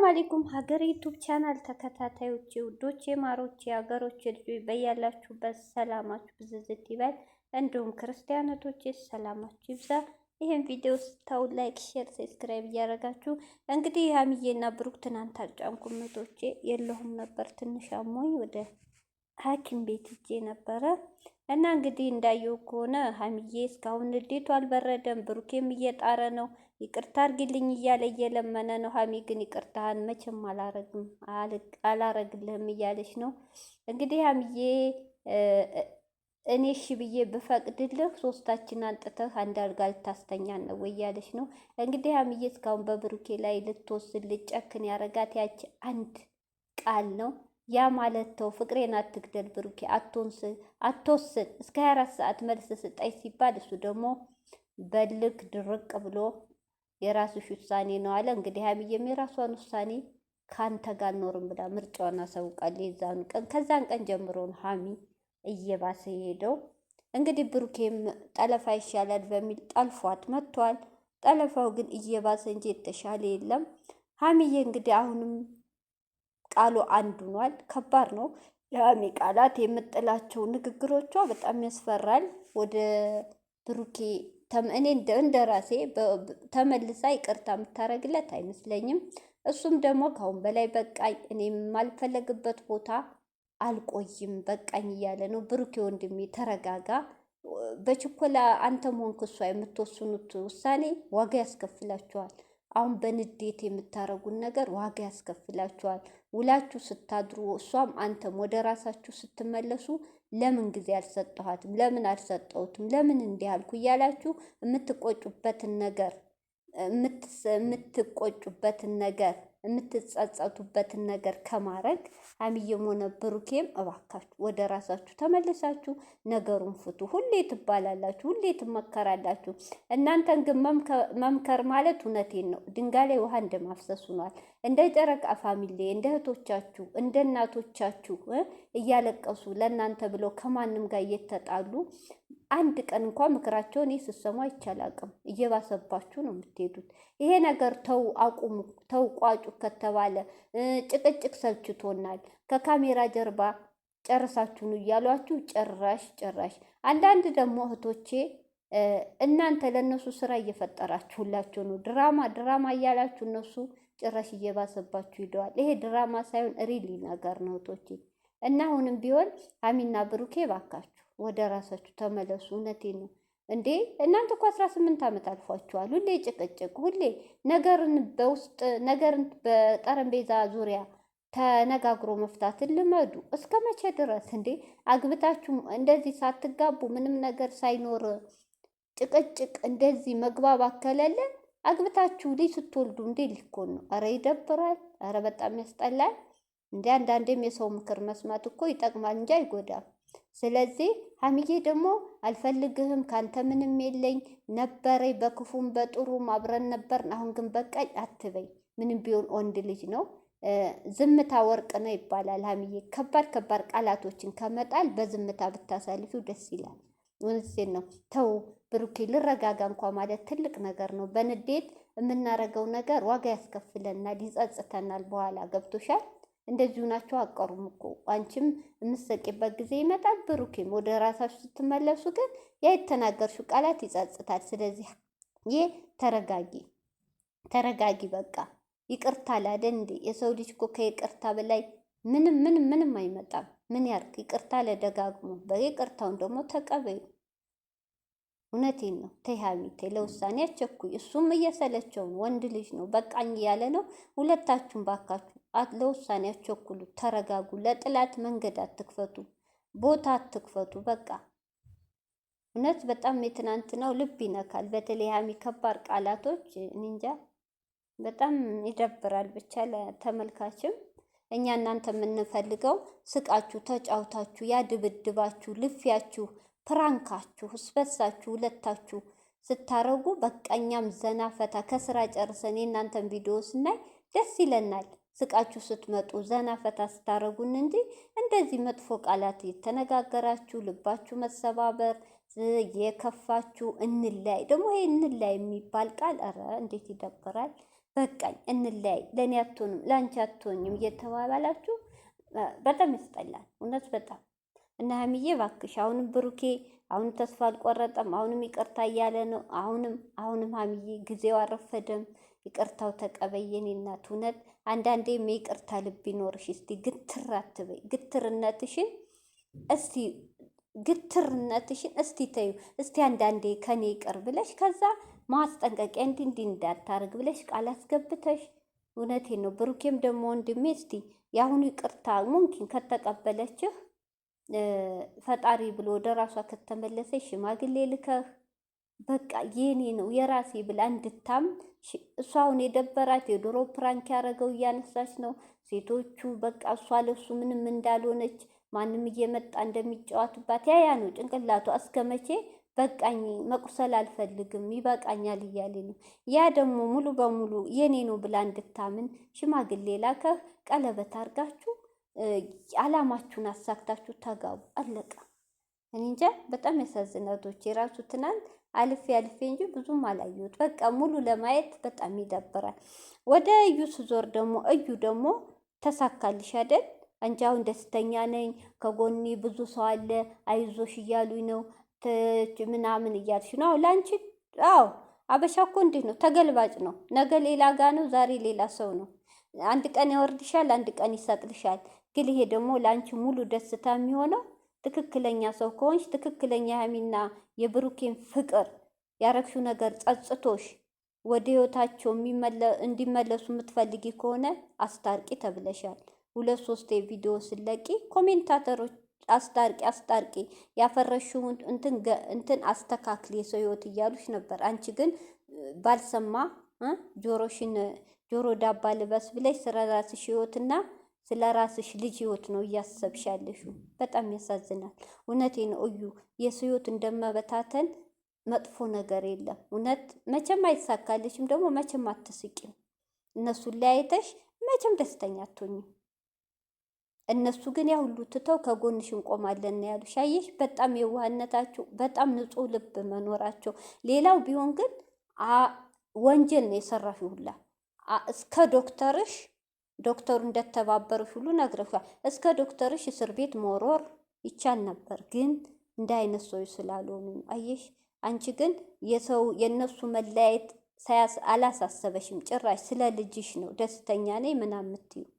አለይኩም ሀገር ዩቱብ ቻናል ተከታታዮች ውዶቼ ማሮቼ ሀገሮች ልጆች በያላችሁበት ሰላማችሁ ብዝዝት ይበል። እንዲሁም ክርስቲያኖቶች ሰላማችሁ ይብዛ። ይህን ቪዲዮ ስታዩ ላይክ፣ ሼር፣ ሰብስክራይብ እያደረጋችሁ እንግዲህ ሀሚዬና ብሩክ ትናንት አልጫንኩም እህቶቼ የለሁም ነበር ትንሽ አሞኝ ወደ ሐኪም ቤት ሄጄ ነበረ እና እንግዲህ እንዳየው ከሆነ ሀሚዬ እስካሁን ንዴቱ አልበረደም። ብሩኬም እየጣረ ነው ይቅርታ አርግልኝ እያለ እየለመነ ነው። ሀሚ ግን ይቅርታህን መቼም አላረግልህም እያለች ነው። እንግዲህ ሀሚዬ እኔ እሺ ብዬ ብፈቅድልህ ሶስታችን አንጥተህ አንድ አልጋ ልታስተኛን ነው ወይ እያለች ነው። እንግዲህ ሀሚዬ እስካሁን በብሩኬ ላይ ልትወስን ልጨክን ያረጋት ያች አንድ ቃል ነው። ያ ማለት ተው ፍቅሬን አትግደል ብሩኬ አትወስን እስከ 24 ሰዓት መልስ ስጠኝ ሲባል እሱ ደግሞ በልክ ድርቅ ብሎ የራስሽ ውሳኔ ነው አለ። እንግዲህ ሀይሚዬም የራሷን ውሳኔ ካንተ ጋር አልኖርም ብላ ምርጫዋን አሳውቃለች። የዛኑ ቀን ከዛን ቀን ጀምሮ ነው ሀሚ እየባሰ የሄደው። እንግዲህ ብሩኬም ጠለፋ ይሻላል በሚል ጠልፏት መጥቷል። ጠለፋው ግን እየባሰ እንጂ የተሻለ የለም። ሀሚዬ እንግዲህ አሁንም ቃሉ አንዱ ሆኗል። ከባድ ነው የሀሚ ቃላት፣ የምጥላቸው ንግግሮቿ በጣም ያስፈራል። ወደ ብሩኬ እኔ እንደ ራሴ ተመልሳ ይቅርታ የምታደርግለት አይመስለኝም። እሱም ደግሞ ካሁን በላይ በቃኝ፣ እኔ የማልፈለግበት ቦታ አልቆይም በቃኝ እያለ ነው። ብሩኬ ወንድሜ ተረጋጋ። በችኮላ አንተም ሆንክ እሷ የምትወስኑት ውሳኔ ዋጋ ያስከፍላችኋል። አሁን በንዴት የምታረጉን ነገር ዋጋ ያስከፍላችኋል። ውላችሁ ስታድሩ እሷም አንተም ወደ ራሳችሁ ስትመለሱ ለምን ጊዜ አልሰጠኋትም፣ ለምን አልሰጠሁትም፣ ለምን እንዲህ አልኩ እያላችሁ የምትቆጩበትን ነገር የምትጸጸቱበትን ነገር ከማድረግ ሀሚዬም ሆነ ብሩኬም እባካችሁ ወደ ራሳችሁ ተመልሳችሁ ነገሩን ፍቱ። ሁሌ ትባላላችሁ፣ ሁሌ ትመከራላችሁ። እናንተን ግን መምከር ማለት እውነቴን ነው ድንጋይ ላይ ውሃ እንደማፍሰስ ሆኗል። እንደ ጨረቃ ፋሚሊ እንደ እህቶቻችሁ እንደ እናቶቻችሁ እያለቀሱ ለእናንተ ብለው ከማንም ጋር እየተጣሉ አንድ ቀን እንኳን ምክራቸውን ስሰሙ አይቻላቅም። እየባሰባችሁ ነው የምትሄዱት። ይሄ ነገር ተው አቁሙ፣ ተው ቋጩ ከተባለ ጭቅጭቅ ሰልችቶናል፣ ከካሜራ ጀርባ ጨርሳችሁ ነው እያሏችሁ ጭራሽ አንዳንድ ደግሞ እህቶቼ እናንተ ለእነሱ ስራ እየፈጠራችሁላቸው ነው። ድራማ እያላችሁ እነሱ ጭራሽ እየባሰባችሁ ሂደዋል። ይሄ ድራማ ሳይሆን ሪሊ ነገር ነው እህቶቼ። እና አሁንም ቢሆን ሀሚና ብሩኬ ባካችሁ ወደ ራሳችሁ ተመለሱ። እውነቴን ነው እንዴ እናንተ እኮ 18 ዓመት አልፏችኋል። ሁሌ ጭቅጭቅ፣ ሁሌ ነገርን በጠረጴዛ ዙሪያ ተነጋግሮ መፍታትን ልመዱ። እስከ መቼ ድረስ እንዴ አግብታችሁ እንደዚህ ሳትጋቡ ምንም ነገር ሳይኖር ጭቅጭቅ እንደዚህ መግባባት ከሌለ አግብታችሁ ልጅ ስትወልዱ እንዴ ሊኮን ነው? አረ ይደብራል። አረ በጣም ያስጠላል። እንደ አንዳንዴም የሰው ምክር መስማት እኮ ይጠቅማል እንጂ አይጎዳም። ስለዚህ ሀሚዬ ደግሞ አልፈልግህም፣ ካንተ ምንም የለኝ ነበረኝ፣ በክፉም በጥሩም አብረን ነበርን፣ አሁን ግን በቃኝ አትበይ። ምንም ቢሆን ወንድ ልጅ ነው። ዝምታ ወርቅ ነው ይባላል። ሀሚዬ ከባድ ቃላቶችን ከመጣል በዝምታ ብታሳልፊው ደስ ይላል። ወንሴን ነው ተው ብሩኬ ልረጋጋ እንኳ ማለት ትልቅ ነገር ነው። በንዴት የምናረገው ነገር ዋጋ ያስከፍለናል፣ ይጸጽተናል። በኋላ ገብቶሻል። እንደዚሁ ናቸው አቀሩም እኮ አንቺም የምትሰቂበት ጊዜ ይመጣል። ብሩኬም ወደ ራሳችሁ ስትመለሱ ግን ያ የተናገርሽው ቃላት ይጸጽታል። ስለዚህ ይህ ተረጋጊ በቃ ይቅርታ ላደ እንዴ የሰው ልጅ እኮ ከይቅርታ በላይ ምንም አይመጣም። ምን ያርግ ይቅርታ ለደጋግሞ በይቅርታውን ደግሞ ተቀበዩ። እውነቴን ነው። ተይ ሀሚ ተይ፣ ለውሳኔ አቸኩይ። እሱም እየሰለቸው ነው፣ ወንድ ልጅ ነው፣ በቃኝ እያለ ነው። ሁለታችሁም ባካችሁ ለውሳኔ አቸኩሉ፣ ተረጋጉ። ለጥላት መንገድ አትክፈቱ፣ ቦታ አትክፈቱ። በቃ እውነት በጣም የትናንት ነው ልብ ይነካል። በተለይ ሀሚ ከባድ ቃላቶች እንጃ በጣም ይደብራል። ብቻ ለተመልካችም እኛ እናንተ የምንፈልገው ስቃችሁ ተጫውታችሁ ያ ድብድባችሁ ልፊያችሁ ፕራንካችሁ ስበሳችሁ ሁለታችሁ ስታረጉ በቃኛም ዘና ፈታ ከስራ ጨርሰን የእናንተን ቪዲዮ ስናይ ደስ ይለናል። ስቃችሁ ስትመጡ ዘና ፈታ ስታረጉን እንጂ እንደዚህ መጥፎ ቃላት የተነጋገራችሁ ልባችሁ መሰባበር የከፋችሁ እንላይ ደግሞ ይሄ እንላይ የሚባል ቃል ኧረ እንዴት ይደብራል። በቃኝ እንለያይ፣ ለእኔ አትሆንም ለአንቺ አትሆኝም እየተባባላችሁ በጣም ያስጠላል። እውነት በጣም እና ሀይሚዬ እባክሽ አሁንም ብሩኬ አሁንም ተስፋ አልቆረጠም። አሁንም ይቅርታ እያለ ነው። አሁንም ሀይሚዬ ጊዜው አረፈደም። ይቅርታው ተቀበይ የኔ እናት። እውነት አንዳንዴም የይቅርታ ልብ ይኖርሽ። እስቲ ግትር አትበይ። እስቲ ግትርነትሽን እስቲ ተዩ። እስቲ አንዳንዴ ከኔ ይቅር ብለሽ ከዛ ማስጠንቀቂያ እንዲህ እንዳታርግ ብለሽ ቃል አስገብተሽ። እውነቴን ነው። ብሩኬም ደግሞ ወንድሜ እስቲ የአሁኑ ይቅርታ ሙምኪን ከተቀበለችህ ፈጣሪ ብሎ ወደ ራሷ ከተመለሰች ሽማግሌ ልከህ በቃ የኔ ነው የራሴ ብላ እንድታም እሷ አሁን የደበራት የድሮ ፕራንክ ያደረገው እያነሳች ነው። ሴቶቹ በቃ እሷ ለሱ ምንም እንዳልሆነች ማንም እየመጣ እንደሚጫወትባት ያ ነው ጭንቅላቷ። እስከ መቼ በቃኝ መቁሰል አልፈልግም ይበቃኛል እያለ ነው። ያ ደግሞ ሙሉ በሙሉ የኔ ነው ብላ እንድታምን ሽማግሌ ላከህ፣ ቀለበት አርጋችሁ አላማችሁን አሳክታችሁ ተጋቡ። አለቀ። እኔ እንጃ በጣም ያሳዝናቶች። የራሱ ትናንት አልፌ እንጂ ብዙም አላየሁት። በቃ ሙሉ ለማየት በጣም ይደብራል። ወደ እዩ ስዞር ደግሞ እዩ ደግሞ ተሳካልሽ አይደል? አንቺ አሁን ደስተኛ ነኝ፣ ከጎኔ ብዙ ሰው አለ፣ አይዞሽ እያሉኝ ነው ምናምን እያልሽ ነው። አዎ ላንቺ አዎ አበሻ እኮ እንዲህ ነው፣ ተገልባጭ ነው። ነገ ሌላ ጋ ነው፣ ዛሬ ሌላ ሰው ነው። አንድ ቀን ያወርድሻል፣ አንድ ቀን ይሰቅልሻል። ግን ይሄ ደግሞ ለአንቺ ሙሉ ደስታ የሚሆነው ትክክለኛ ሰው ከሆንሽ ትክክለኛ ሀይሚና የብሩኬን ፍቅር ያረግሽው ነገር ጸጽቶሽ ወደ ህይወታቸው እንዲመለሱ የምትፈልጊ ከሆነ አስታርቂ ተብለሻል። 2-3 ቪዲዮ ስለቂ ኮሜንታተሮች አስታርቂ ያፈረሽውን እንትን አስተካክል የሰው ህይወት እያሉሽ ነበር። አንቺ ግን ባልሰማ ጆሮ ዳባ ልበስ ብለሽ ስለ ራስሽ ህይወትና ስለ ራስሽ ልጅ ህይወት ነው እያሰብሻለሽ። በጣም ያሳዝናል። እውነቴ ነው እዩ። የሰው ህይወት እንደመበታተን መጥፎ ነገር የለም። እውነት መቼም አይሳካልሽም፣ ደግሞ መቼም አትስቂም። እነሱን ለያይተሽ መቼም ደስተኛ አትሆኝም። እነሱ ግን ያ ሁሉ ትተው ከጎንሽ እንቆማለን ነው ያሉሽ። አየሽ፣ በጣም የዋህነታቸው፣ በጣም ንጹህ ልብ መኖራቸው። ሌላው ቢሆን ግን ወንጀል ነው የሰራሽ ሁላ እስከ ዶክተሩ እንደተባበሩሽ ሁሉ ነግረሻል። እስከ ዶክተርሽ እስር ቤት መሮር ይቻል ነበር፣ ግን እንደ አይነት ሰው ስላልሆኑ። አየሽ፣ አንቺ ግን የነሱ መለያየት አላሳሰበሽም ጭራሽ። ስለ ልጅሽ ነው ደስተኛ ነኝ ምናምን የምትይው።